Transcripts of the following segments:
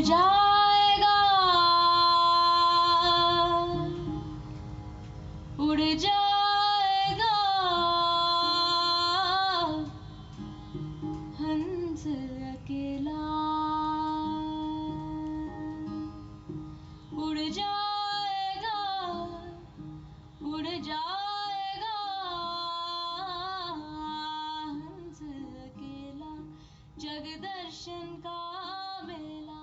जाएगा उड़ जाएगा हंस अकेला उड़ जाएगा उड़ जाएगा हंस अकेला जगदर्शन का मेला.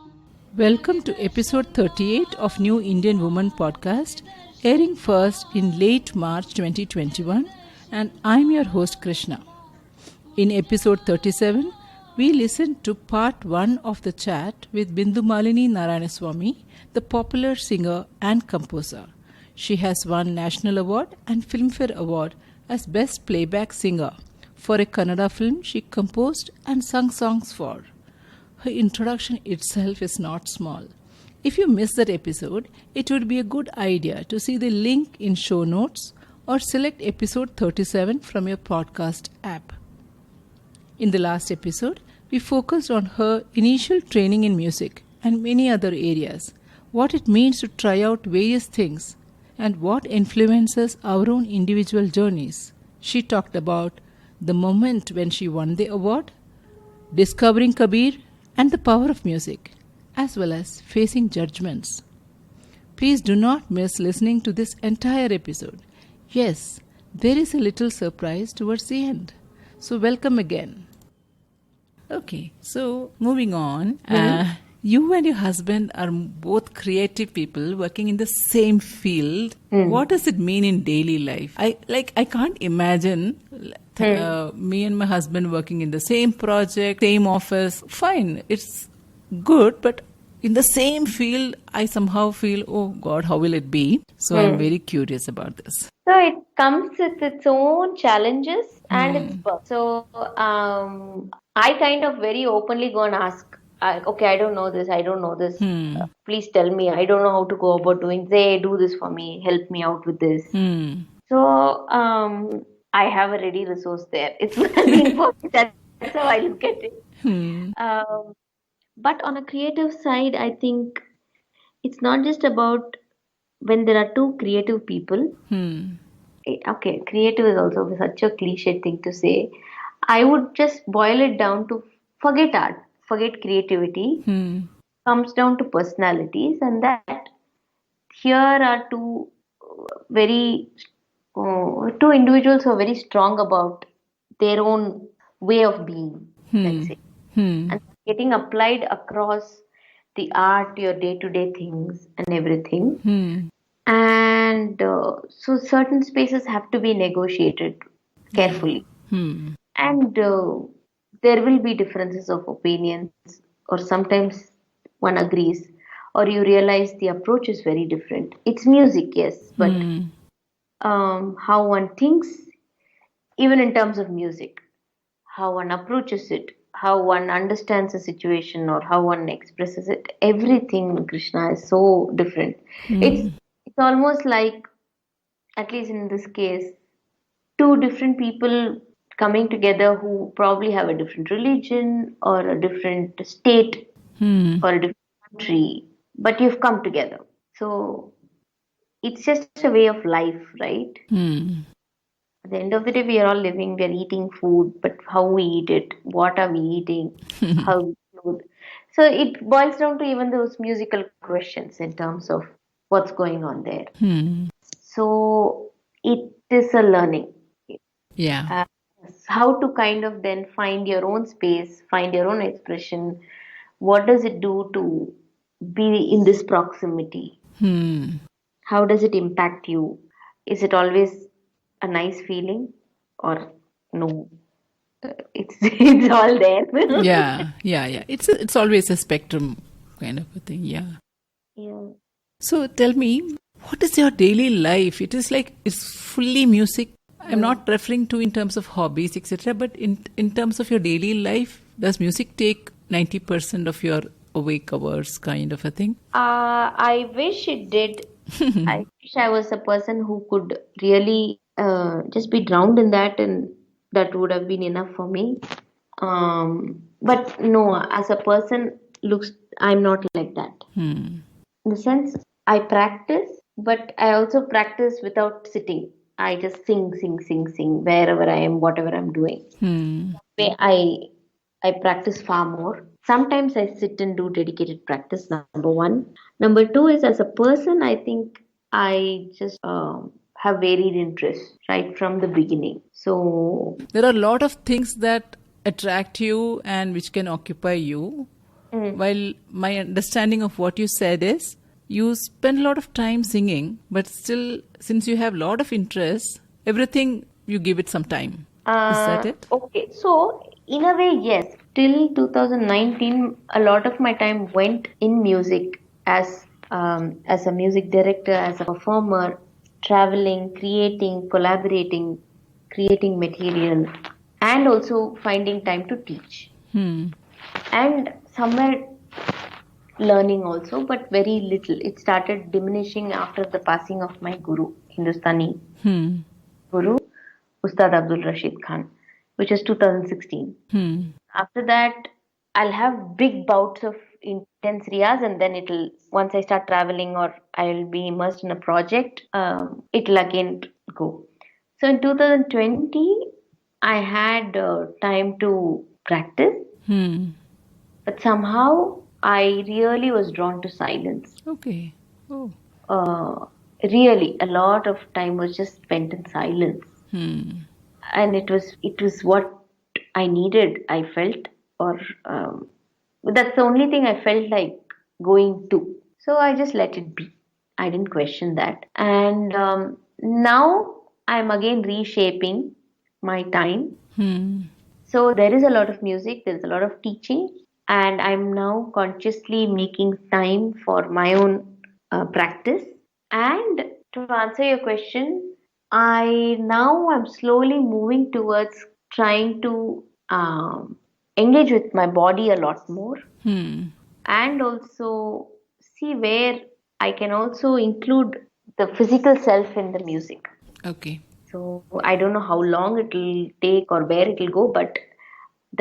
Welcome to episode 38 of New Indian Woman podcast, airing first in late March 2021, and I'm your host Krishna. In episode 37, we listened to part 1 of the chat with Bindhumalini Narayanaswamy, the popular singer and composer. She has won National Award and Filmfare Award as Best Playback Singer for a Kannada film she composed and sung songs for. Her introduction itself is not small. If you missed that episode, it would be a good idea to see the link in show notes or select episode 37 from your podcast app. In the last episode, we focused on her initial training in music and many other areas, what it means to try out various things, and what influences our own individual journeys. She talked about the moment when she won the award, discovering Kabir, and the power of music, as well as facing judgments. Please do not miss listening to this entire episode. Yes, there is a little surprise towards the end. So welcome again. Okay, so moving on. You and your husband are both creative people working in the same field. What does it mean in daily life? I can't imagine me and my husband working in the same project, same office. Fine, it's good, but in the same field, I somehow feel, oh God, how will it be? So I'm very curious about this. So it comes with its own challenges and its perks. So I kind of very openly go and ask, okay, I don't know this. Please tell me. I don't know how to go about doing. Say, do this for me. Help me out with this. So I have a ready resource there. It's nothing for me. That's how I look at it. But on a creative side, I think it's not just about when there are two creative people. Okay, creative is also such a cliche thing to say. I would just boil it down to forget art, forget creativity. Comes down to personalities, and that here are two individuals who are very strong about their own way of being, let's say, and getting applied across the art, your day-to-day things and everything. And so certain spaces have to be negotiated carefully. And there will be differences of opinions, or sometimes one agrees, or you realize the approach is very different. It's music, yes, but how one thinks, even in terms of music, how one approaches it, how one understands a situation, or how one expresses it, everything, Krishna, is so different. It's almost like, at least in this case, two different people coming together who probably have a different religion or a different state or a different country, but you've come together. So it's just a way of life, right? At the end of the day, we are all living, we are eating food, but how we eat it, what are we eating, how we food. So it boils down to even those musical questions in terms of what's going on there. So it is a learning. Yeah. How to kind of then find your own space, find your own expression. What does it do to be in this proximity? How does it impact you? Is it always a nice feeling, or no? It's all there. Yeah. It's always a spectrum kind of a thing. Yeah. So tell me, what is your daily life? It is like it's fully music. I'm not referring to in terms of hobbies, etc. But in terms of your daily life, does music take 90% of your awake hours kind of a thing? I wish it did. I wish I was a person who could really just be drowned in that, and that would have been enough for me. But no, as a person, looks, I'm not like that. Hmm. In the sense, I practice, but I also practice without sitting. I just sing wherever I am, whatever I'm doing. Hmm. Way I practice far more. Sometimes I sit and do dedicated practice. Number one. Number two is, as a person, I think I just have varied interests right from the beginning. So There are a lot of things that attract you and which can occupy you. While my understanding of what you said is, you spend a lot of time singing, but still, since you have a lot of interests, everything you give it some time. Is that it? okay, so in a way, yes. Till 2019, a lot of my time went in music as a music director, as a performer, traveling, creating, collaborating, creating material, and also finding time to teach. Hmm. And somewhere learning also, but very little. It started diminishing after the passing of my guru, Hindustani Hmm. guru, Ustad Abdul Rashid Khan, which was 2016. Hmm. After that, I'll have big bouts of intense riyaz, and then once I start traveling or I'll be immersed in a project, it'll again go. So in 2020, I had time to practice, Hmm. but somehow I really was drawn to silence. Okay. Oh. Uh, Really, a lot of time was just spent in silence, Hmm. and it was what I needed. I felt, or that's the only thing I felt like going to. So I just let it be. I didn't question that, and now I'm again reshaping my time. Hmm. So there is a lot of music, there's a lot of teaching, and I'm now consciously making time for my own practice. And to answer your question, I now am slowly moving towards trying to engage with my body a lot more, Hmm. and also see where I can also include the physical self in the music. Okay. So I don't know how long it will take or where it will go, but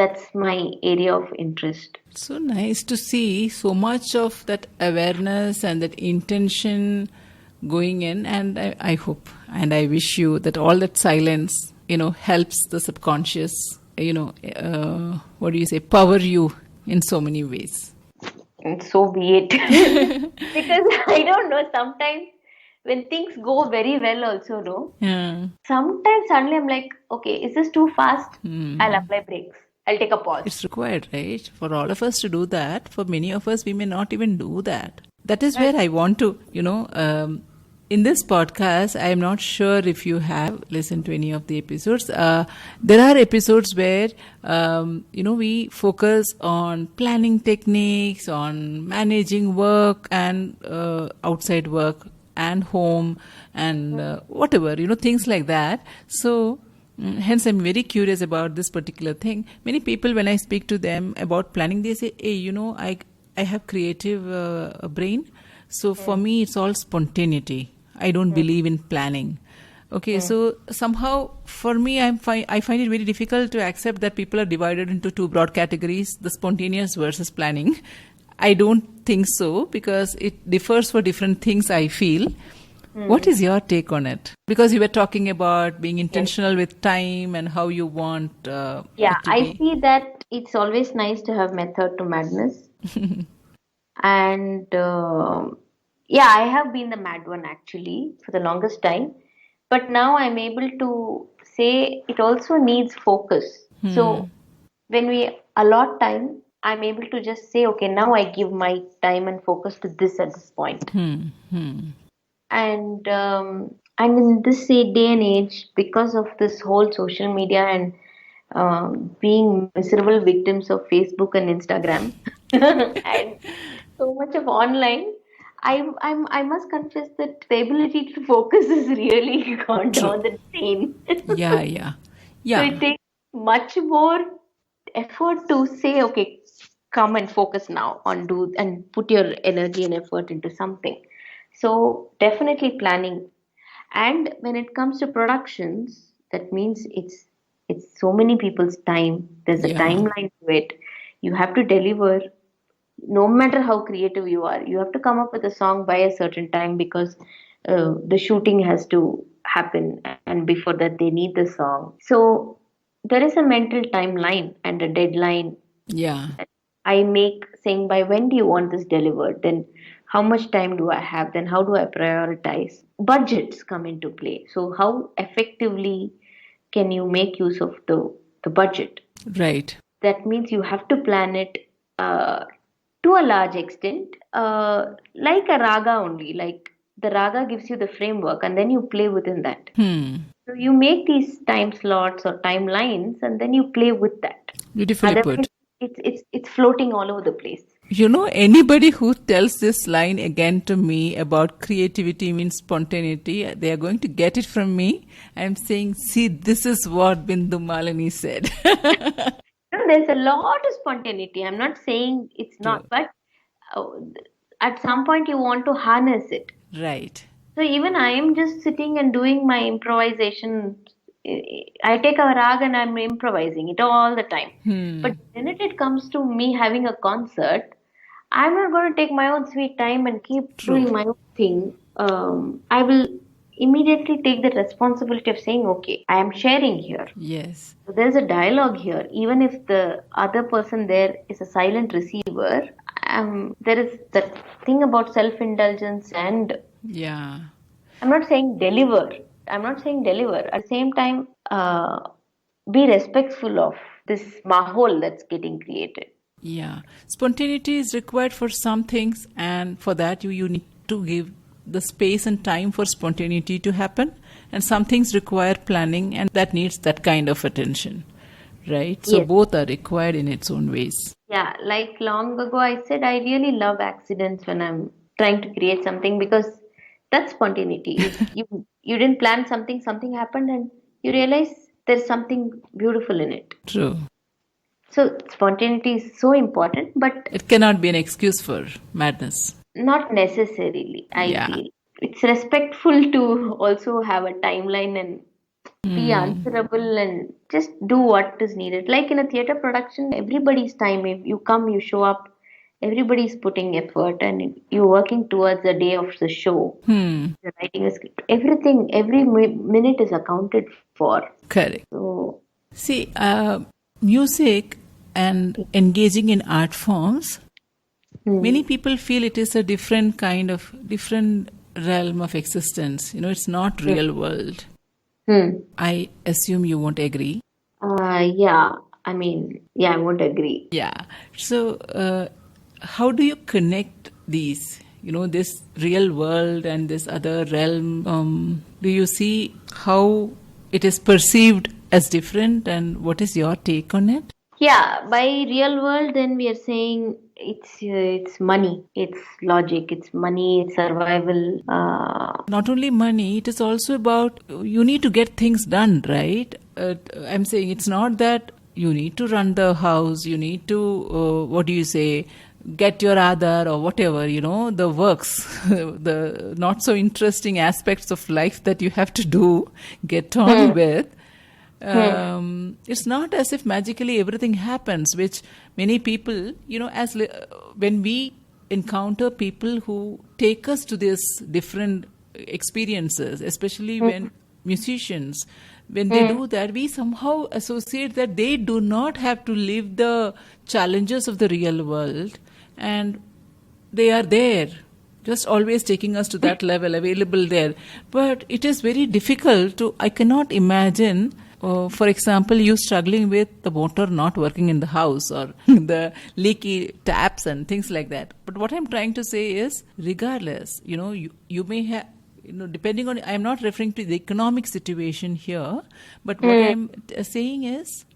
that's my area of interest. So nice to see so much of that awareness and that intention going in. And I hope and I wish you that all that silence, helps the subconscious, what do you say, power you in so many ways. And so be it. Because I don't know, sometimes when things go very well, also, no, Yeah. sometimes suddenly I'm like, okay, is this too fast? I'll apply brakes. I'll take a pause. It's required, right? For all of us to do that. For many of us, we may not even do that. That is where I want to, in this podcast, I am not sure if you have listened to any of the episodes. There are episodes where, we focus on planning techniques, on managing work and outside work and home and whatever, things like that. So, hence, I'm very curious about this particular thing. Many people, when I speak to them about planning, they say, hey, I have creative brain. So for me, it's all spontaneity. I don't believe in planning. Okay, so somehow for me, I find it very difficult to accept that people are divided into two broad categories, the spontaneous versus planning. I don't think so because it differs for different things, I feel. What is your take on it? Because you were talking about being intentional with time and how you want Yeah, it to I be. see that it's always nice to have method to madness. And yeah, I have been the mad one actually for the longest time. But now I'm able to say it also needs focus. So when we allot time, I'm able to just say, okay, now I give my time and focus to this at this point. And in this day and age, because of this whole social media and being miserable victims of Facebook and Instagram and so much of online, I must confess that the ability to focus is really gone True. down the drain. Yeah, yeah. So Yeah. it takes much more effort to say, okay, come and focus now on do and put your energy and effort into something. So definitely planning. And when it comes to productions, that means it's so many people's time. There's a Yeah. timeline to it. You have to deliver no matter how creative you are, you have to come up with a song by a certain time because the shooting has to happen, and before that they need the song. So there is a mental timeline and a deadline Yeah. I make, saying by when do you want this delivered, then how much time do I have, then how do I prioritize. Budgets come into play, so how effectively can you make use of the budget. Right. That means you have to plan it uh, to a large extent, like a raga only. Like the raga gives you the framework, and then you play within that. So you make these time slots or timelines, and then you play with that. Beautifully Otherwise, put. it's floating all over the place. Anybody who tells this line again to me about creativity means spontaneity, they are going to get it from me. I'm saying, see, this is what Bindhumalini said. No, there's a lot of spontaneity. I'm not saying it's True. not, but uh, at some point you want to harness it. Right. So even I am just sitting and doing my improvisation. I take a rag and I'm improvising it all the time. But when it comes to me having a concert, I'm not going to take my own sweet time and keep True. doing my own thing. I will immediately take the responsibility of saying, okay, I am sharing here. Yes. So there's a dialogue here. Even if the other person there is a silent receiver, there is that thing about self-indulgence, and Yeah. I'm not saying deliver. I'm not saying deliver. At the same time, be respectful of this mahol that's getting created. Yeah. Spontaneity is required for some things, and for that you need to give the space and time for spontaneity to happen. And some things require planning, and that needs that kind of attention. Right? So Yes. both are required in its own ways. Yeah, like long ago I said I really love accidents when I'm trying to create something, because that's spontaneity. You didn't plan something, something happened, and you realize there's something beautiful in it. True. So spontaneity is so important, but It cannot be an excuse for madness. not necessarily, I Yeah. feel. It's respectful to also have a timeline and be answerable and just do what is needed. Like in a theater production, everybody's time. If you come, you show up, everybody's putting effort, and you're working towards the day of the show. You're writing a script. Everything, every minute is accounted for. Correct. So, See, music and engaging in art forms, many people feel it is a different realm of existence. It's not real world. I assume you won't agree. yeah, I mean, yeah, I won't agree. Yeah. So, how do you connect these? This real world and this other realm. Do you see how it is perceived as different, and what is your take on it? Yeah, by real world, then we are saying it's money, it's logic, it's money, it's survival. Not only money, it is also about you need to get things done, right? I'm saying it's not that you need to run the house, you need to, get your other or whatever, the works, the not so interesting aspects of life that you have to do, get on with. It's not as if magically everything happens, which many people, when we encounter people who take us to these different experiences, especially when musicians, when they do that, we somehow associate that they do not have to live the challenges of the real world, and they are there, just always taking us to that level, available there. But it is very difficult I cannot imagine, for example, you struggling with the motor not working in the house or the leaky taps and things like that. But what I'm trying to say is, regardless, you may have, depending on, I'm not referring to the economic situation here, but what I'm saying is,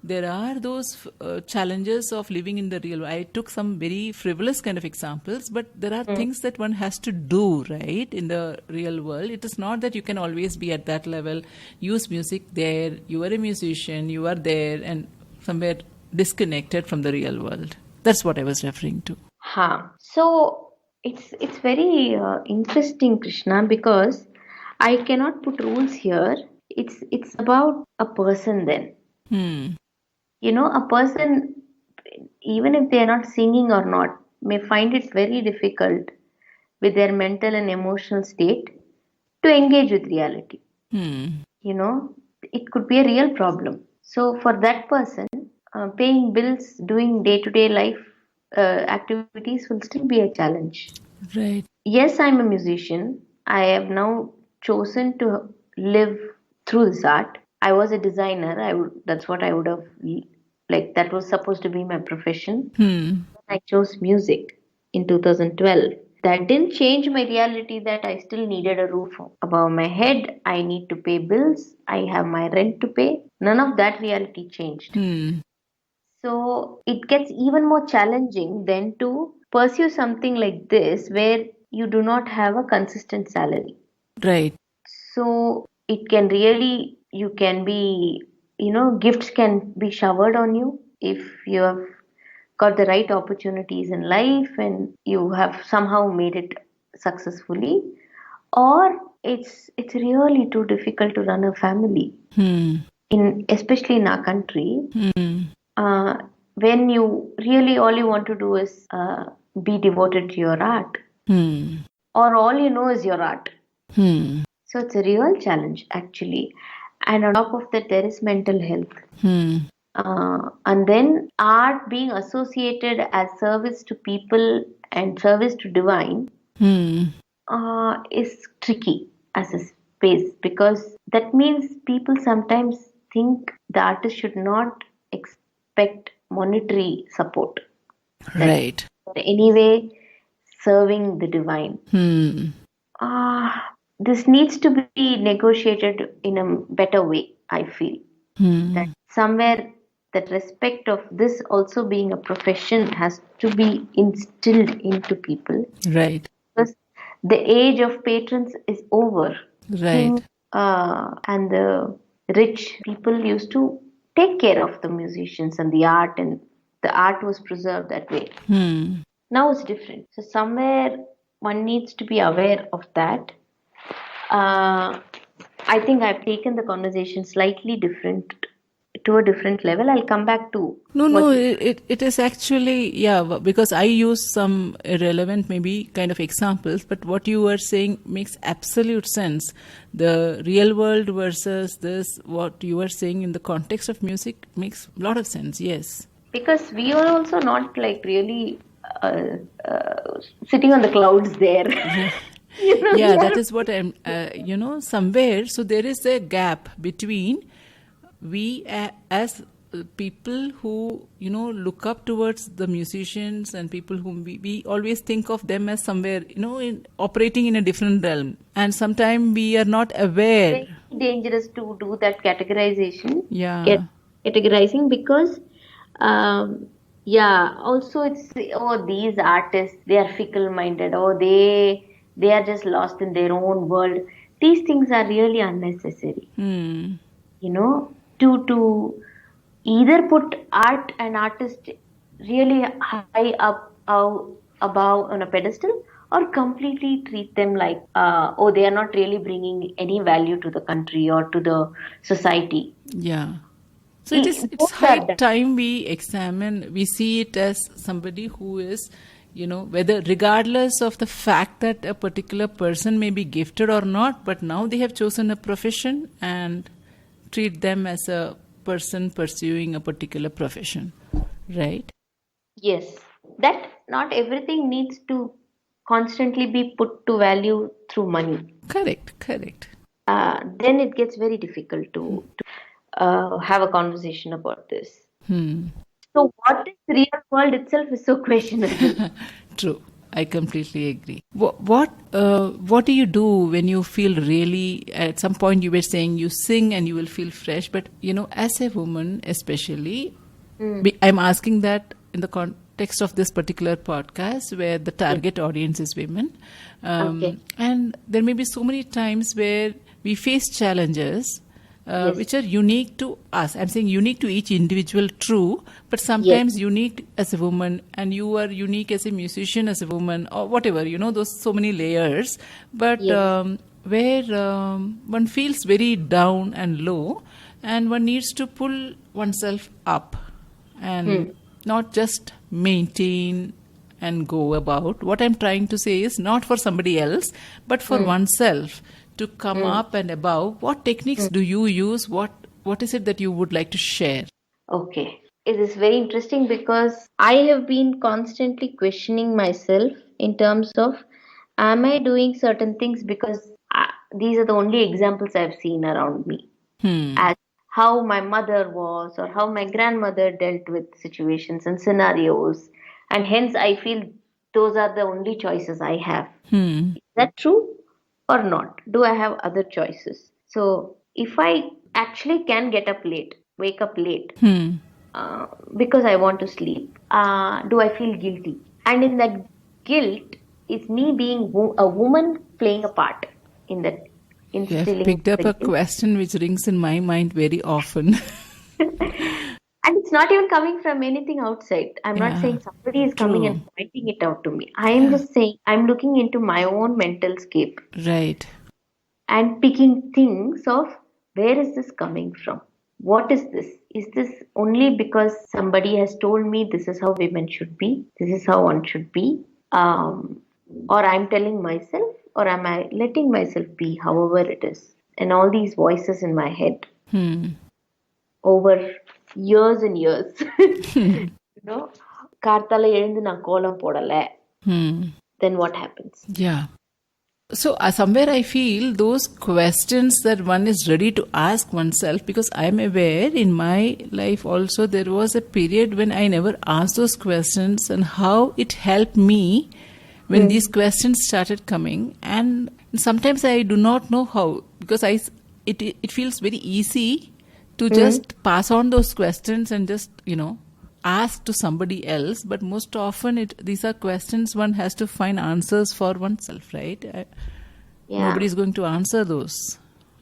there are those challenges of living in the real world. I took some very frivolous kind of examples, but there are things that one has to do, right, in the real world. It is not that you can always be at that level. Use music there. You are a musician. You are there and somewhere disconnected from the real world. That's what I was referring to. So it's very interesting, Krishna, because I cannot put rules here. It's about a person then. A person, even if they are not singing or not, may find it very difficult with their mental and emotional state to engage with reality. You know, it could be a real problem. So for that person, paying bills, doing day-to-day life activities will still be a challenge. Right. Yes, I'm a musician. I have now chosen to live through this art. I was a designer. That's what I would have, like, that was supposed to be my profession. I chose music in 2012. That didn't change my reality that I still needed a roof above my head. I need to pay bills. I have my rent to pay. None of that reality changed. So it gets even more challenging then to pursue something like this where you do not have a consistent salary. Right. So it can really, you can be, gifts can be showered on you if you have got the right opportunities in life and you have somehow made it successfully, or it's really too difficult to run a family especially in our country. When you really all you want to do is be devoted to your art, or all you know is your art. So it's a real challenge actually. And on top of that, there is mental health. And then art being associated as service to people and service to divine is tricky as a space, because that means people sometimes think the artist should not expect monetary support. Right. Anyway, serving the divine. This needs to be negotiated in a better way, I feel. That somewhere that respect of this also being a profession has to be instilled into people. Right. Because the age of patrons is over. Right. And the rich people used to take care of the musicians and the art, and the art was preserved that way. Now it's different. So somewhere one needs to be aware of that. I think I've taken the conversation slightly different to a different level. I'll come back to No, it is actually, yeah, because I use some irrelevant maybe kind of examples, but what you were saying makes absolute sense. The real world versus this, what you were saying in the context of music makes a lot of sense, yes. Because we are also not like really sitting on the clouds there. Yeah, that is what I'm, somewhere. So there is a gap between we as people who, look up towards the musicians and people whom we always think of them as somewhere, operating in a different realm. And sometimes we are not aware. It's very dangerous to do that categorization. Yeah. Categorizing because, also it's, these artists, they are fickle-minded, or they are just lost in their own world. These things are really unnecessary. To either put art and artist really high up above on a pedestal, or completely treat them like, they are not really bringing any value to the country or to the society. Yeah. So it's high time we examine, we see it as somebody who is, whether regardless of the fact that a particular person may be gifted or not, but now they have chosen a profession and treat them as a person pursuing a particular profession, right? Yes, that not everything needs to constantly be put to value through money. Correct. Then it gets very difficult to have a conversation about this. So what is real world itself is so questionable. True. I completely agree. What do you do when you feel really, at some point you were saying you sing and you will feel fresh, but as a woman especially, I'm asking that in the context of this particular podcast where the target audience is women. And there may be so many times where we face challenges which are unique to us. I'm saying unique to each individual, true, but sometimes unique as a woman, and you are unique as a musician, as a woman, or whatever, those so many layers. But where one feels very down and low, and one needs to pull oneself up and not just maintain and go about. What I'm trying to say is not for somebody else, but for oneself to come up and above. What techniques do you use? What is it that you would like to share? Okay. It is very interesting because I have been constantly questioning myself in terms of, am I doing certain things because these are the only examples I've seen around me. As how my mother was or how my grandmother dealt with situations and scenarios. And hence I feel those are the only choices I have. Is that true or not? Do I have other choices? So if I actually can get up late, wake up late, because I want to sleep, do I feel guilty? And in that guilt is me being a woman playing a part in that, You have instilling picked up the a guilt. question which rings in my mind very often. And it's not even coming from anything outside. I'm not saying somebody is coming and True. pointing it out to me. I am just saying I'm looking into my own mental scape Right. and picking things of, where is this coming from? What is this? Is this only because somebody has told me this is how women should be? This is how one should be? Or I'm telling myself, or am I letting myself be however it is? And all these voices in my head over years and years. You know, கார்த்தால எழுந்து நான் கோலம் போடல. Then what happens? Yeah. So somewhere I feel those questions that one is ready to ask oneself, because I'm aware in my life also there was a period when I never asked those questions, and how it helped me when these questions started coming. And sometimes I do not know how, because it feels very easy to just pass on those questions and just, ask to somebody else. But most often these are questions one has to find answers for oneself, right? Nobody's going to answer those.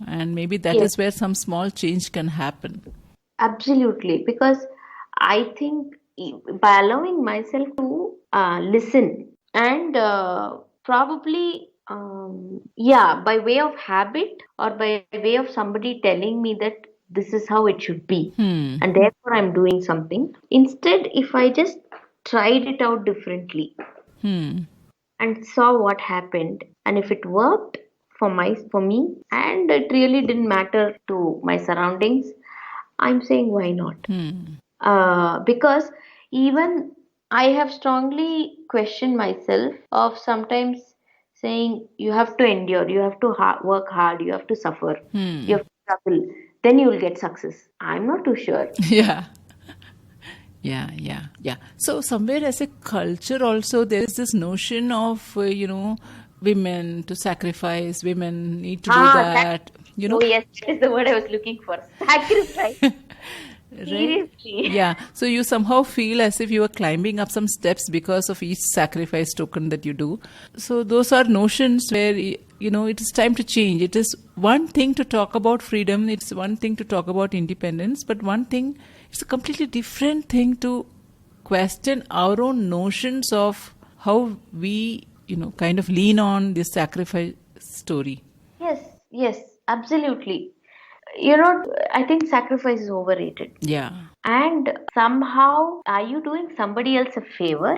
And maybe that is where some small change can happen. Absolutely. Because I think by allowing myself to listen and probably, by way of habit or by way of somebody telling me that this is how it should be, and therefore I'm doing something. Instead, if I just tried it out differently and saw what happened, and if it worked for me, and it really didn't matter to my surroundings, I'm saying why not? Because even I have strongly questioned myself of sometimes saying you have to endure, you have to work hard, you have to suffer, you have to struggle, then you will get success. I'm not too sure. Yeah. So somewhere as a culture also there is this notion of, women to sacrifice, women need to do that. Oh yes, that is the word I was looking for. Sacrifice. Seriously. Yeah. So you somehow feel as if you are climbing up some steps because of each sacrifice token that you do. So those are notions where, it is time to change. It is one thing to talk about freedom. It's one thing to talk about independence. But it's a completely different thing to question our own notions of how we, kind of lean on this sacrifice story. Yes, absolutely. I think sacrifice is overrated. Yeah. And somehow, are you doing somebody else a favor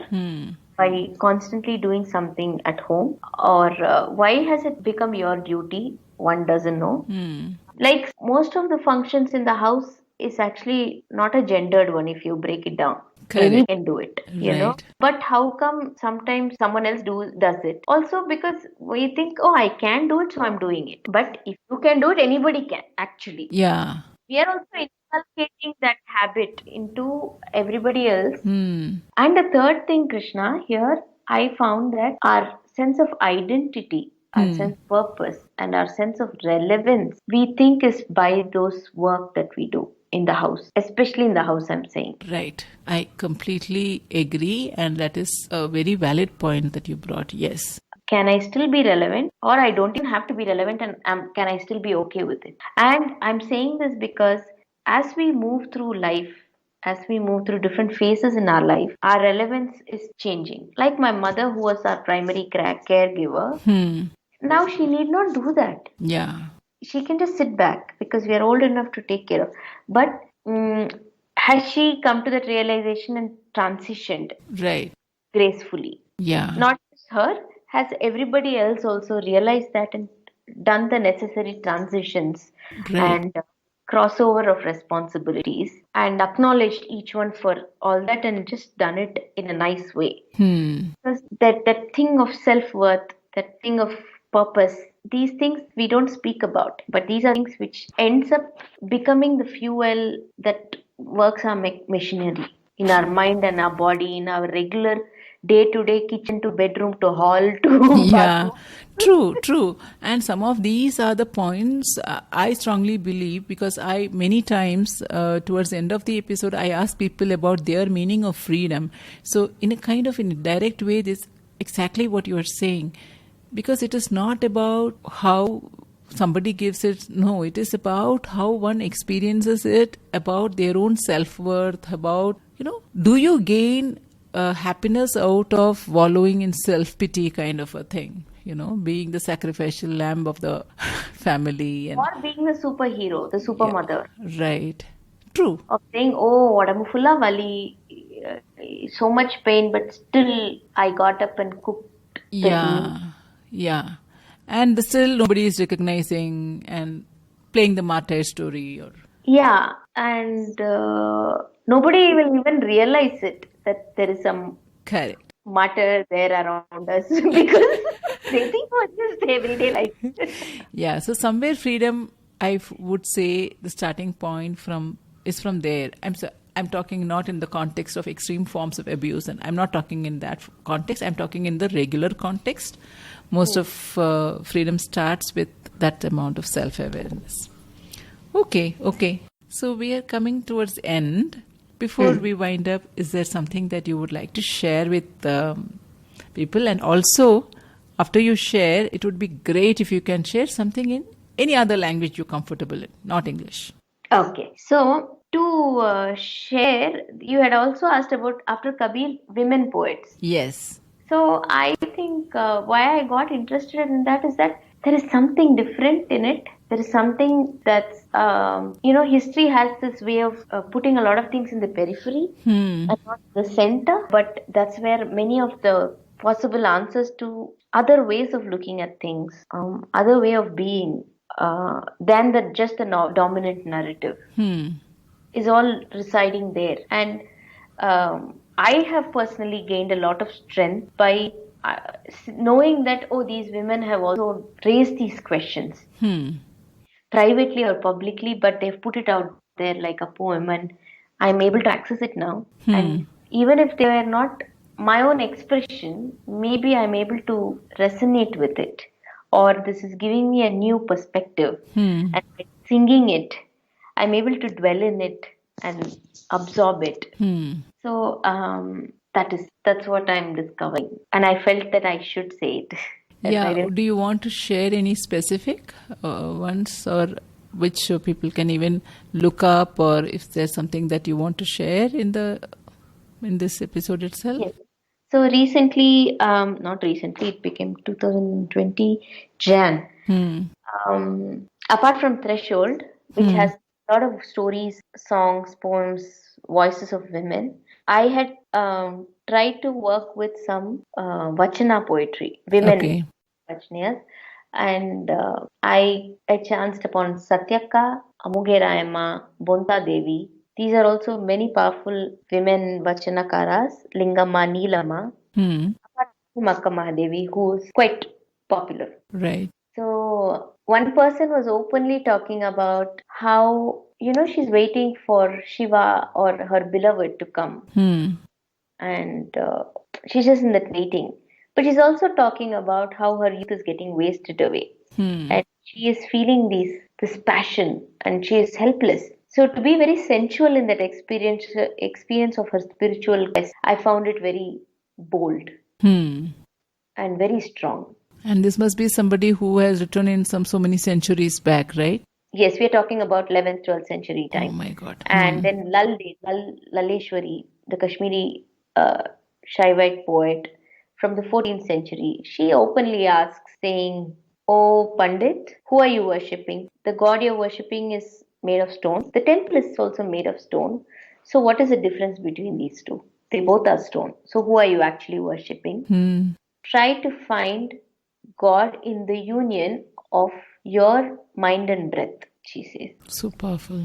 by constantly doing something at home? Or why has it become your duty? One doesn't know. Like most of the functions in the house is actually not a gendered one if you break it down. Correct. Any can do it, Right. But how come sometimes someone else does it? Also because we think, oh, I can do it, so I'm doing it. But if you can do it, anybody can, actually. Yeah. We are also inculcating that habit into everybody else. Hmm. And the third thing, Krishna, here I found that our sense of identity, our sense of purpose, and our sense of relevance, we think is by those work that we do in the house, especially in the house, I'm saying. Right. I completely agree, and that is a very valid point that you brought. Yes. Can I still be relevant, or I don't even have to be relevant, and can I still be okay with it? And I'm saying this because as we move through life, as we move through different phases in our life, our relevance is changing. Like my mother, who was our primary caregiver, now she need not do that. Yeah. She can just sit back because we are old enough to take care of. But has she come to that realization and transitioned? Right. gracefully. Yeah. Not just her, has everybody else also realized that and done the necessary transitions Right. and crossover of responsibilities and acknowledged each one for all that and just done it in a nice way. Because that thing of self-worth, that thing of purpose, these things we don't speak about, but these are things which ends up becoming the fuel that works our machinery in our mind and our body, in our regular day-to-day kitchen to bedroom to hall to Yeah, bathroom. true, true. And some of these are the points I strongly believe, because I many times towards the end of the episode I ask people about their meaning of freedom. So in a kind of in a direct way, this exactly what you are saying, because it is not about how somebody gives it. No, it is about how one experiences it, about their own self-worth, about, do you gain happiness out of wallowing in self-pity kind of a thing, being the sacrificial lamb of the family. And Or being the superhero, the super yeah, mother, right, true. of saying, "Oh, I'm full of valley, so much pain, but still I got up and cooked the meal." Yeah, yeah. And still nobody is recognizing and playing the martyr story or Yeah, and nobody will even realize it that there is some correct. matter there around us because they think it's just everyday life. Yeah, so somewhere freedom, would say the starting point is from there. I'm talking not in the context of extreme forms of abuse, and I'm not talking in that context. I'm talking in the regular context. Most of freedom starts with that amount of self-awareness. Okay. So we are coming towards the end. Before we wind up, is there something that you would like to share with people? And also, after you share, it would be great if you can share something in any other language you're comfortable in, not English. Okay, so to share, you had also asked about after Kabir, women poets. Yes. So I think why I got interested in that is that there is something different in it. There is something that's, history has this way of putting a lot of things in the periphery and not the center. But that's where many of the possible answers to other ways of looking at things, other way of being, than just the dominant narrative is all residing there. And I have personally gained a lot of strength by knowing that, oh, these women have also raised these questions privately or publicly, but they've put it out there like a poem, and I'm able to access it now. And even if they were not my own expression, maybe I'm able to resonate with it, or this is giving me a new perspective. And by singing it, I'm able to dwell in it and absorb it. So that's what I'm discovering, and I felt that I should say it. That I Yeah. didn't. Do you want to share any specific ones, or which people can even look up, or if there's something that you want to share in this episode itself? Yes. So recently, not recently, it became 2020 Jan. Apart from Threshold, which has a lot of stories, songs, poems, voices of women, I had tried to work with some Vachana poetry, women Okay. Vachaniyas, and I chanced upon Satyaka, Amugherayamma, Bonta Devi. These are also many powerful women Vachanakaras, Lingamma, Neelamma, apart from Makka Mahadevi, who is quite popular. Right. So one person was openly talking about how, she's waiting for Shiva or her beloved to come, and she's just in that waiting. But she's also talking about how her youth is getting wasted away, and she is feeling this passion, and she is helpless. So to be very sensual in that experience of her spiritual quest, I found it very bold and very strong. And this must be somebody who has written in so many centuries back, right? Yes, we are talking about 11th, 12th century Oh time. my God. And then Laleshwari, the Kashmiri Shaivite poet from the 14th century, she openly asks, saying, "Oh Pandit, who are you worshipping? The god you're worshipping is made of stone. The temple is also made of stone. So what is the difference between these two?" They both are stone. So who are you actually worshipping? Try to find God in the union of your mind and breath, she says. So powerful.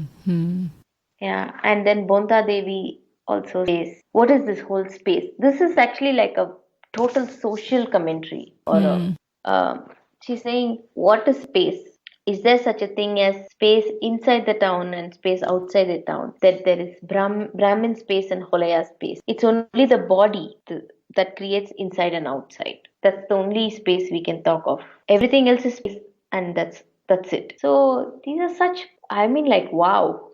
Yeah, and then Bonta Devi also says, what is this whole space? This is actually like a total social commentary, or she's saying, what is space? Is there such a thing as space inside the town and space outside the town? That there is Brahmin space and Holaya space. It's only the body that creates inside and outside. That's the only space we can talk of. Everything else is space, and that's it. So these are such, I mean, like, wow.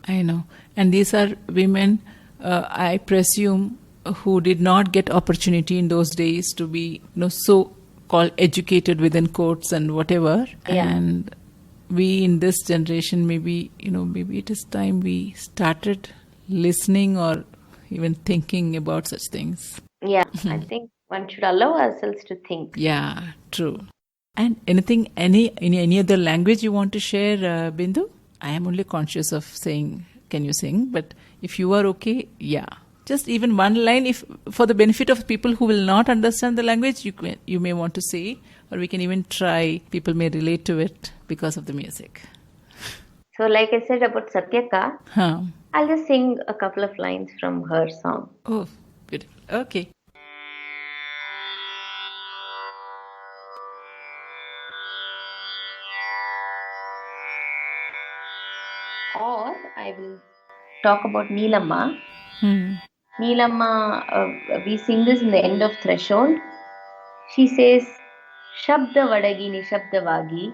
I know. And these are women, I presume, who did not get opportunity in those days to be, so called educated within quotes and whatever. Yeah. And we in this generation, maybe it is time we started listening or even thinking about such things. Yeah, I think one should allow ourselves to think. Yeah, true. And any other language you want to share, Bindu? I am only conscious of saying, can you sing? But if you are okay, yeah. Just even one line, if for the benefit of people who will not understand the language, you may want to say, or we can even try. People may relate to it because of the music. So like I said about Satyaka, I'll just sing a couple of lines from her song. Oh, beautiful. Okay. Or I will talk about Neelamma. Neelamma, we sing this in the end of Threshold. She says, ಶಬ್ದವಡಗಿ ನಿಶಬ್ದವಾಗಿ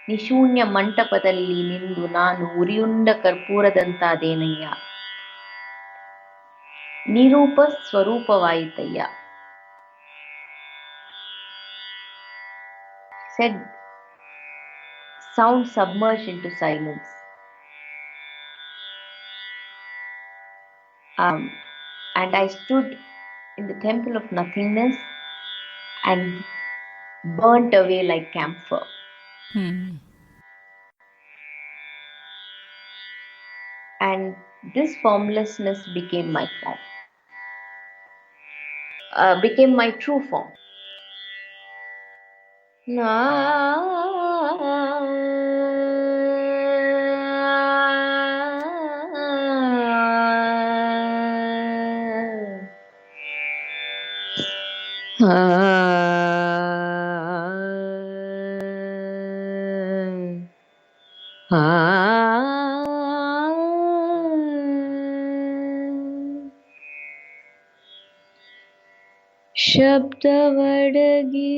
ನಿಶೂನ್ಯ ಮಂಟಪದಲ್ಲಿ ನಿಂದು ನಾನು ಉರಿಯುಂಡ ಕರ್ಪೂರದಂತಾದೇನಯ್ಯ Nirupa ಸ್ವರೂಪವಾಯಿತಯ್ಯ. Said sound submerged into silence. And I stood in the temple of nothingness and burnt away like camphor. And this formlessness became my form, became my true form. ಶಬ್ದವಡಗಿ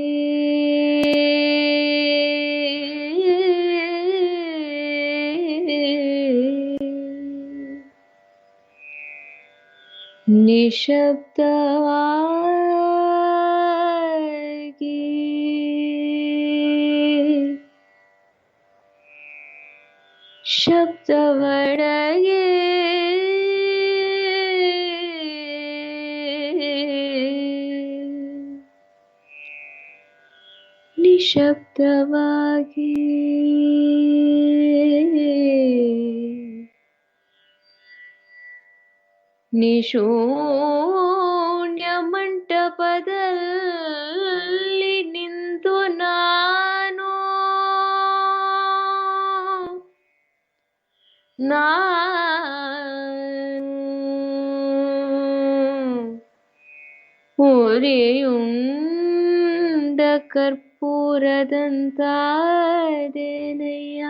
ನಿಶಬ್ದವಾಗಿ ಶಬ್ದವಡಗಿ ನಿಶಬ್ದವಾಗಿ ನಿಶೂನ್ಯ ಮಂಟಪದಲ್ಲಿ ನಿಂತು ನಾನು ಉರಿಯುಂಡ ಕರ್ಪೂರದಂತಾದೇನಯ್ಯ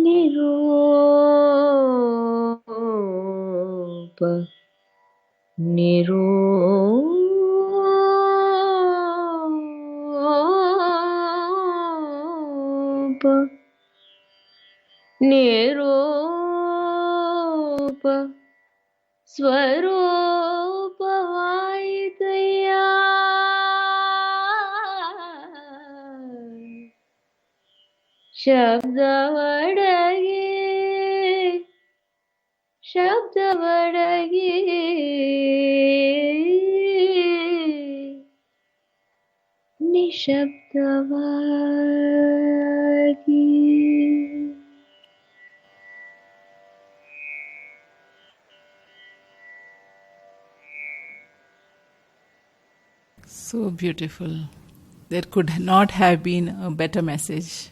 Nirupa Nirupa ಸ್ವರೂಪವಾಯಿತಯ್ಯ ಶಬ್ದವಡಗಿ ನಿಶಬ್ದವಾಗಿ. So beautiful. There could not have been a better message.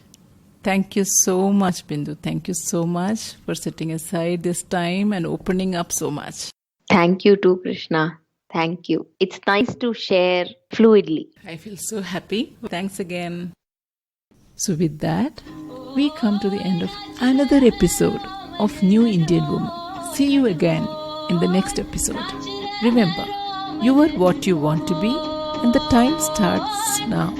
Thank you so much, Bindu. Thank you so much for setting aside this time and opening up so much. Thank you too, Krishna. Thank you. It's nice to share fluidly. I feel so happy. Thanks again. So with that, we come to the end of another episode of New Indian Woman. See you again in the next episode. Remember, you are what you want to be, and the time starts now.